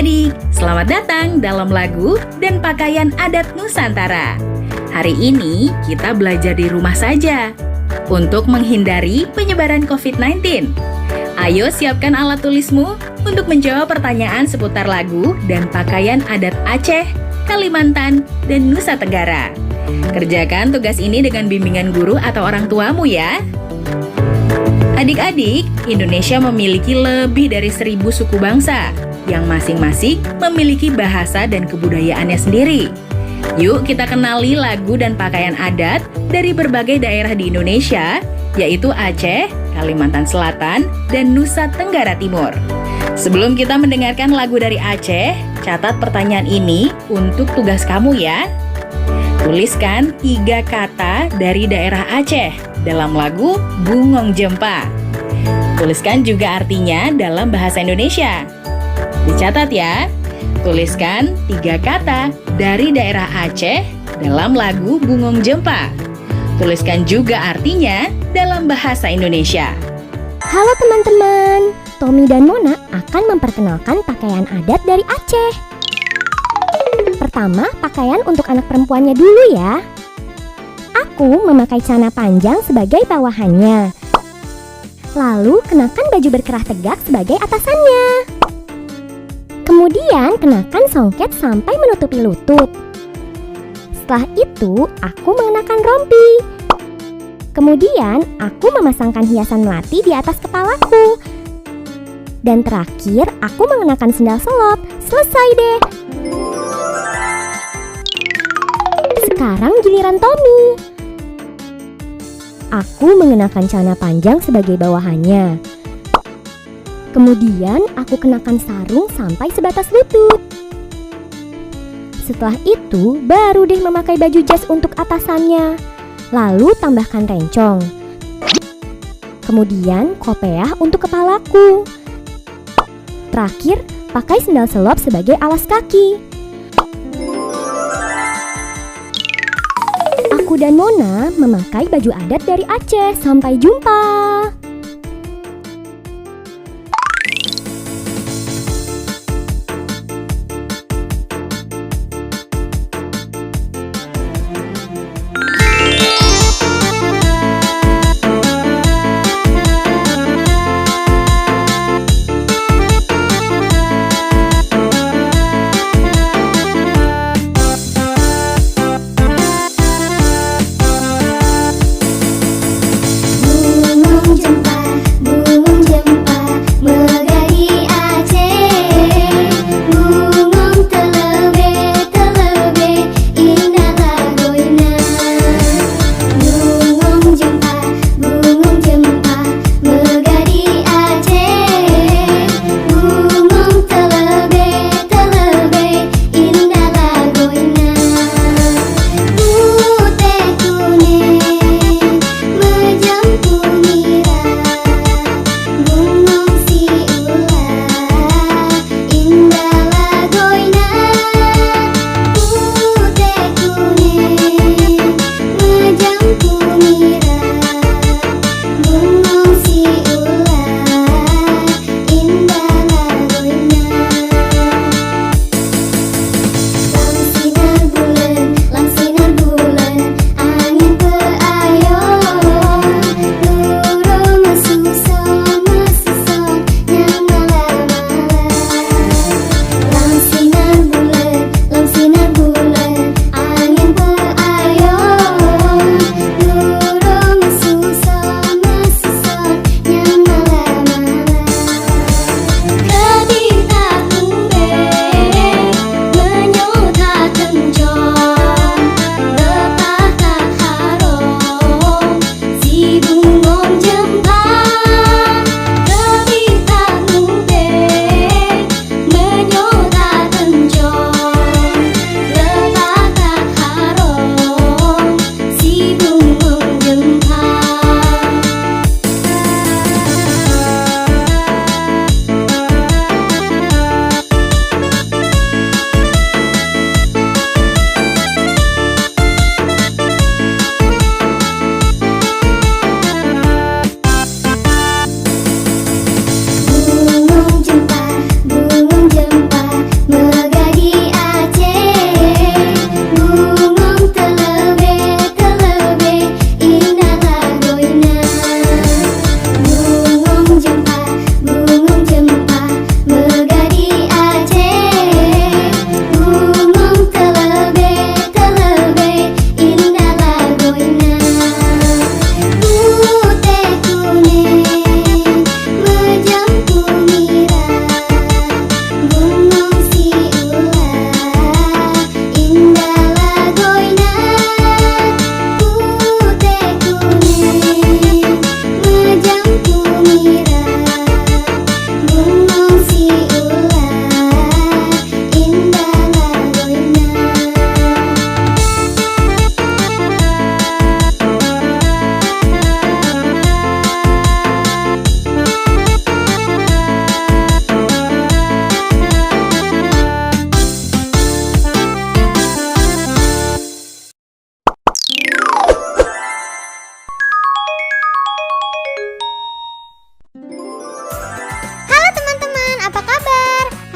adik-adik, selamat datang dalam lagu dan pakaian adat Nusantara. Hari ini kita belajar di rumah saja untuk menghindari penyebaran COVID-19. Ayo siapkan alat tulismu untuk menjawab pertanyaan seputar lagu dan pakaian adat Aceh, Kalimantan, dan Nusa Tenggara. Kerjakan tugas ini dengan bimbingan guru atau orang tuamu ya. Adik-adik, Indonesia memiliki lebih dari 1.000 suku bangsa yang masing-masing memiliki bahasa dan kebudayaannya sendiri. Yuk kita kenali lagu dan pakaian adat dari berbagai daerah di Indonesia, yaitu Aceh, Kalimantan Selatan, dan Nusa Tenggara Timur. Sebelum kita mendengarkan lagu dari Aceh, catat pertanyaan ini untuk tugas kamu ya. Tuliskan 3 kata dari daerah Aceh dalam lagu Bungong Jempa. Tuliskan juga artinya dalam bahasa Indonesia. Dicatat ya, tuliskan 3 kata dari daerah Aceh dalam lagu Bungong Jempa. Tuliskan juga artinya dalam bahasa Indonesia. Halo teman-teman, Tommy dan Mona akan memperkenalkan pakaian adat dari Aceh. Pertama, pakaian untuk anak perempuannya dulu ya. Aku memakai celana panjang sebagai bawahannya. Lalu kenakan baju berkerah tegak sebagai atasannya. Kemudian kenakan songket sampai menutupi lutut. Setelah itu, aku mengenakan rompi. Kemudian, aku memasangkan hiasan melati di atas kepalaku. Dan terakhir, aku mengenakan sendal selop. Selesai deh. Sekarang giliran Tommy. Aku mengenakan celana panjang sebagai bawahannya. Kemudian aku kenakan sarung sampai sebatas lutut. Setelah itu baru deh memakai baju jas untuk atasannya. Lalu tambahkan rencong. Kemudian kopiah untuk kepalaku. Terakhir pakai sendal selop sebagai alas kaki. Aku dan Mona memakai baju adat dari Aceh. Sampai jumpa. Bungong jempa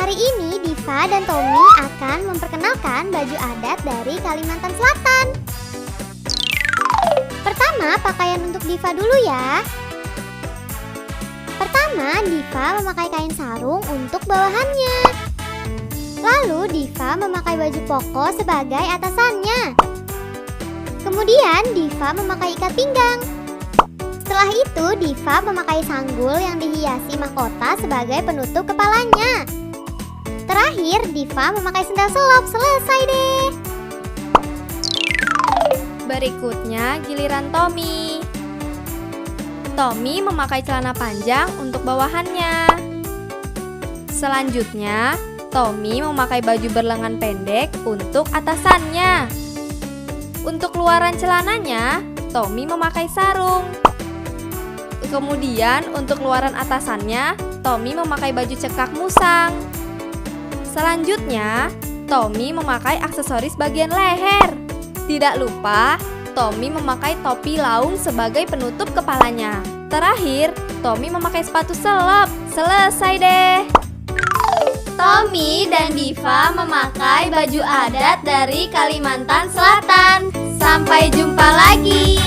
Hari ini Diva dan Tommy akan memperkenalkan baju adat dari Kalimantan Selatan. Pertama, pakaian untuk Diva dulu ya. Pertama, Diva memakai kain sarung untuk bawahannya. Lalu Diva memakai baju koko sebagai atasannya. Kemudian Diva memakai ikat pinggang. Setelah itu Diva memakai sanggul yang dihiasi mahkota sebagai penutup kepalanya. Terakhir Diva memakai sendal selop. Selesai deh. Berikutnya giliran Tommy. Tommy memakai celana panjang untuk bawahannya. Selanjutnya, Tommy memakai baju berlengan pendek untuk atasannya. Untuk luaran celananya, Tommy memakai sarung. Kemudian untuk luaran atasannya, Tommy memakai baju cekak musang. Selanjutnya, Tommy memakai aksesoris bagian leher. Tidak lupa, Tommy memakai topi laung sebagai penutup kepalanya. Terakhir, Tommy memakai sepatu selop. Selesai deh. Tommy dan Diva memakai baju adat dari Kalimantan Selatan. Sampai jumpa lagi.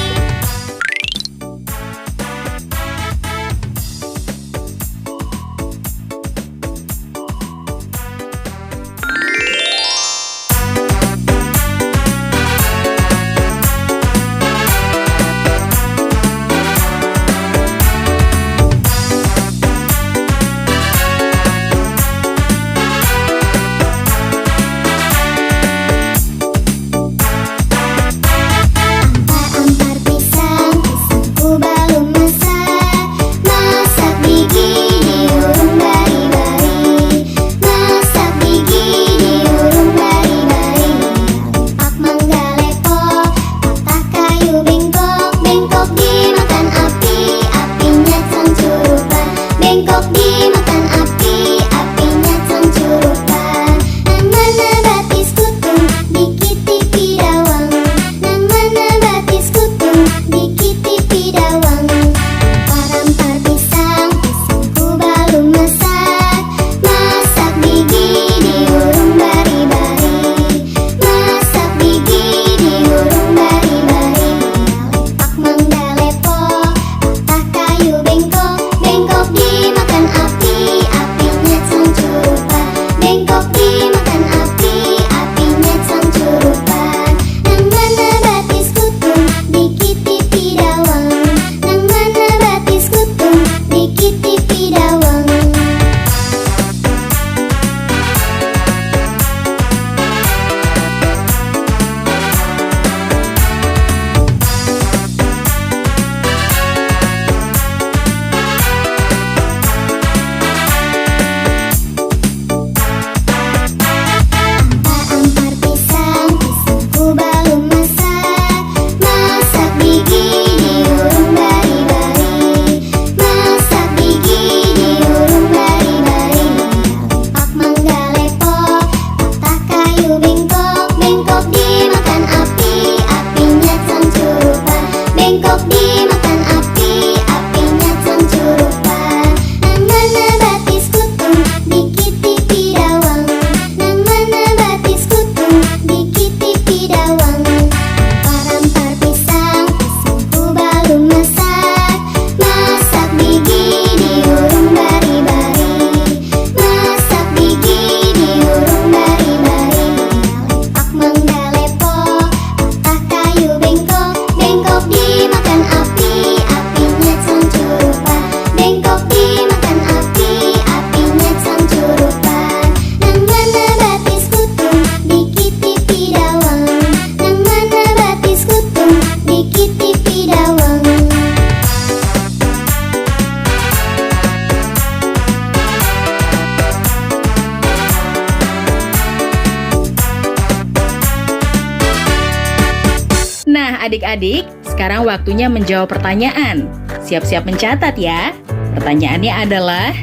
Nah, adik-adik, sekarang waktunya menjawab pertanyaan. Siap-siap mencatat ya. Pertanyaannya adalah,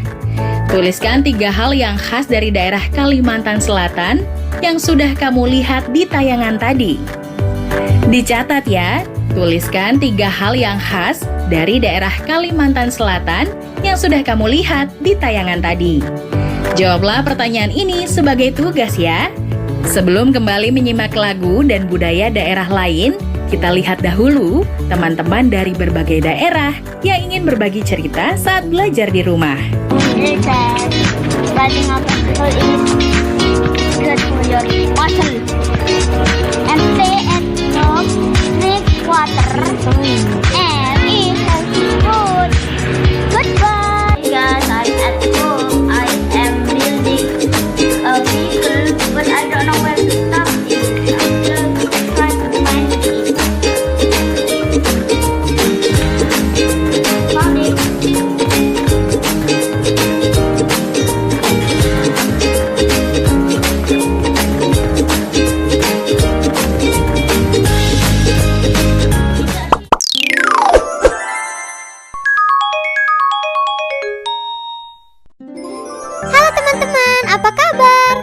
tuliskan 3 hal yang khas dari daerah Kalimantan Selatan yang sudah kamu lihat di tayangan tadi. Dicatat ya, tuliskan 3 hal yang khas dari daerah Kalimantan Selatan yang sudah kamu lihat di tayangan tadi. Jawablah pertanyaan ini sebagai tugas ya. Sebelum kembali menyimak lagu dan budaya daerah lain, kita lihat dahulu teman-teman dari berbagai daerah yang ingin berbagi cerita saat belajar di rumah. Riding a bicycle is good for your muscle. And stay at home, drink water, and eat healthy food. Goodbye. Guys, I'm at home. I am building a vehicle, but I don't know where to start it. I'm just trying to find it. Found it. Halo teman-teman, apa kabar?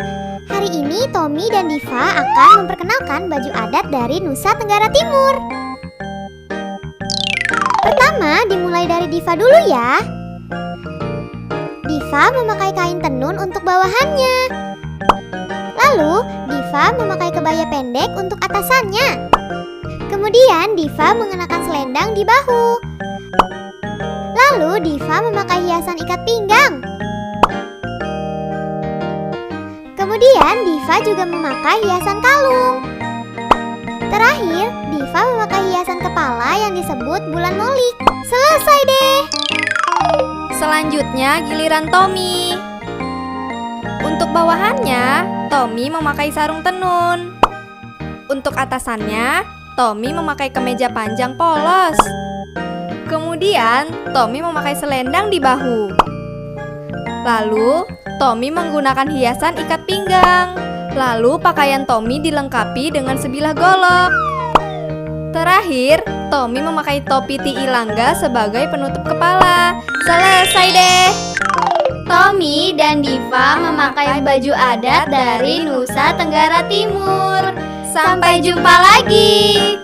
Hari ini Tommy dan Diva akan memperkenalkan baju adat dari Nusa Tenggara Timur. Pertama, dimulai dari Diva dulu ya. Diva memakai kain tenun untuk bawahannya. Lalu, Diva memakai kebaya pendek untuk atasannya. Kemudian, Diva mengenakan selendang di bahu. Lalu, Diva memakai hiasan ikat pinggang. Kemudian Diva juga memakai hiasan kalung. Terakhir, Diva memakai hiasan kepala yang disebut bulan molik. Selesai deh. Selanjutnya giliran Tommy. Untuk bawahannya, Tommy memakai sarung tenun. Untuk atasannya, Tommy memakai kemeja panjang polos. Kemudian, Tommy memakai selendang di bahu. Lalu, Tommy menggunakan hiasan ikat pinggang. Lalu pakaian Tommy dilengkapi dengan sebilah golok. Terakhir, Tommy memakai topi tiilangga sebagai penutup kepala. Selesai deh. Tommy dan Diva memakai baju adat dari Nusa Tenggara Timur. Sampai jumpa lagi.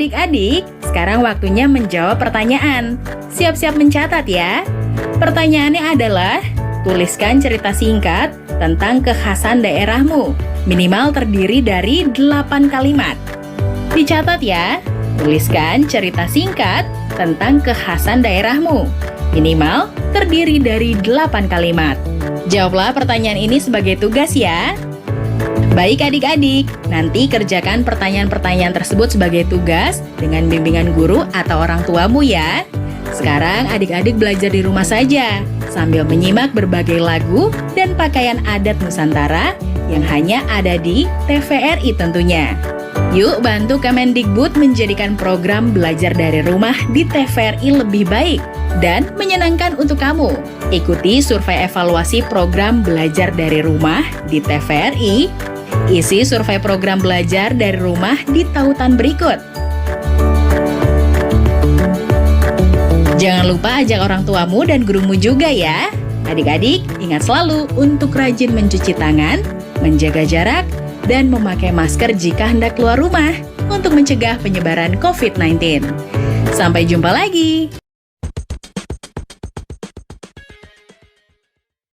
adik-adik, sekarang waktunya menjawab pertanyaan. Siap-siap mencatat ya. Pertanyaannya adalah, tuliskan cerita singkat tentang kekhasan daerahmu. Minimal terdiri dari 8 kalimat. Dicatat ya, tuliskan cerita singkat tentang kekhasan daerahmu. Minimal terdiri dari 8 kalimat. Jawablah pertanyaan ini sebagai tugas ya. Baik adik-adik, nanti kerjakan pertanyaan-pertanyaan tersebut sebagai tugas dengan bimbingan guru atau orang tuamu ya. Sekarang adik-adik belajar di rumah saja, sambil menyimak berbagai lagu dan pakaian adat Nusantara yang hanya ada di TVRI tentunya. Yuk bantu Kemendikbud menjadikan program belajar dari rumah di TVRI lebih baik dan menyenangkan untuk kamu. Ikuti survei evaluasi program belajar dari rumah di TVRI. Isi survei program belajar dari rumah di tautan berikut. Jangan lupa ajak orang tuamu dan gurumu juga ya. Adik-adik, ingat selalu untuk rajin mencuci tangan, menjaga jarak, dan memakai masker jika hendak keluar rumah untuk mencegah penyebaran COVID-19. Sampai jumpa lagi.